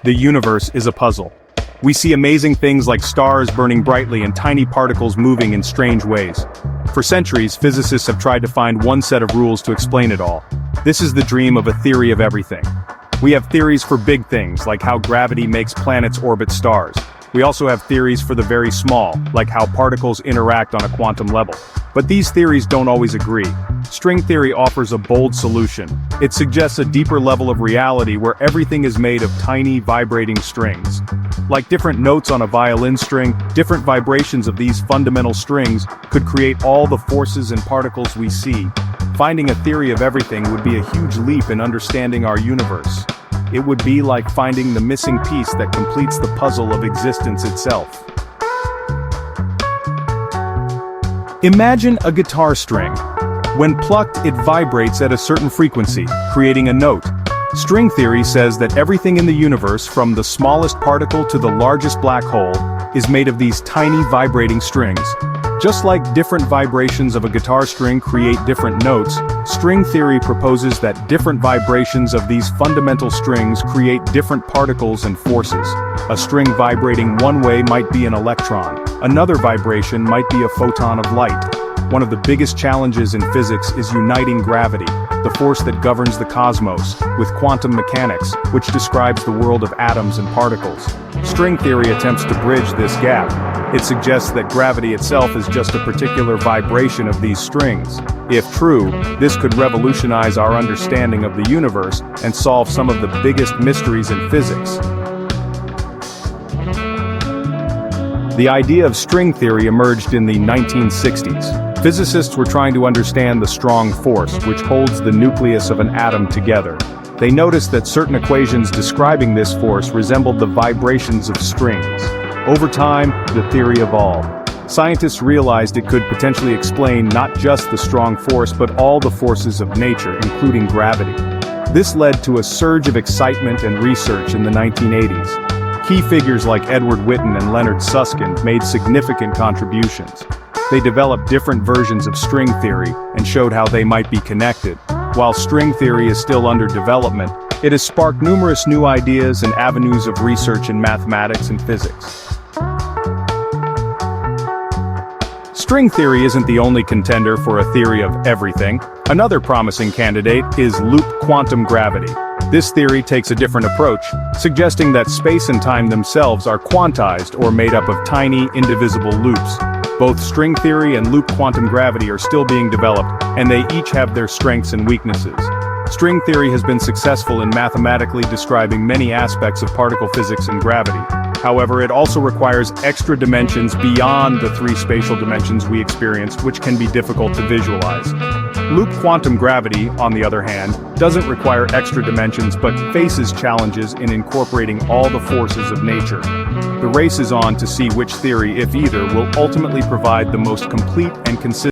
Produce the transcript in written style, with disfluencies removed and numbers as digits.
The universe is a puzzle. We see amazing things like stars burning brightly and tiny particles moving in strange ways. For centuries, physicists have tried to find one set of rules to explain it all. This is the dream of a theory of everything. We have theories for big things, like how gravity makes planets orbit stars. We also have theories for the very small, like how particles interact on a quantum level. But these theories don't always agree. String theory offers a bold solution. It suggests a deeper level of reality where everything is made of tiny, vibrating strings. Like different notes on a violin string, different vibrations of these fundamental strings could create all the forces and particles we see. Finding a theory of everything would be a huge leap in understanding our universe. It would be like finding the missing piece that completes the puzzle of existence itself. Imagine a guitar string. When plucked, it vibrates at a certain frequency, creating a note. String theory says that everything in the universe, from the smallest particle to the largest black hole, is made of these tiny vibrating strings. Just like different vibrations of a guitar string create different notes, string theory proposes that different vibrations of these fundamental strings create different particles and forces. A string vibrating one way might be an electron. Another vibration might be a photon of light. One of the biggest challenges in physics is uniting gravity, the force that governs the cosmos, with quantum mechanics, which describes the world of atoms and particles. String theory attempts to bridge this gap. It suggests that gravity itself is just a particular vibration of these strings. If true, this could revolutionize our understanding of the universe and solve some of the biggest mysteries in physics. The idea of string theory emerged in the 1960s. Physicists were trying to understand the strong force which holds the nucleus of an atom together. They noticed that certain equations describing this force resembled the vibrations of strings. Over time, the theory evolved. Scientists realized it could potentially explain not just the strong force but all the forces of nature, including gravity. This led to a surge of excitement and research in the 1980s. Key figures like Edward Witten and Leonard Susskind made significant contributions. They developed different versions of string theory and showed how they might be connected. While string theory is still under development, it has sparked numerous new ideas and avenues of research in mathematics and physics. String theory isn't the only contender for a theory of everything. Another promising candidate is loop quantum gravity. This theory takes a different approach, suggesting that space and time themselves are quantized or made up of tiny, indivisible loops. Both string theory and loop quantum gravity are still being developed, and they each have their strengths and weaknesses. String theory has been successful in mathematically describing many aspects of particle physics and gravity. However, it also requires extra dimensions beyond the three spatial dimensions we experienced, which can be difficult to visualize. Loop quantum gravity, on the other hand, doesn't require extra dimensions but faces challenges in incorporating all the forces of nature. The race is on to see which theory, if either, will ultimately provide the most complete and consistent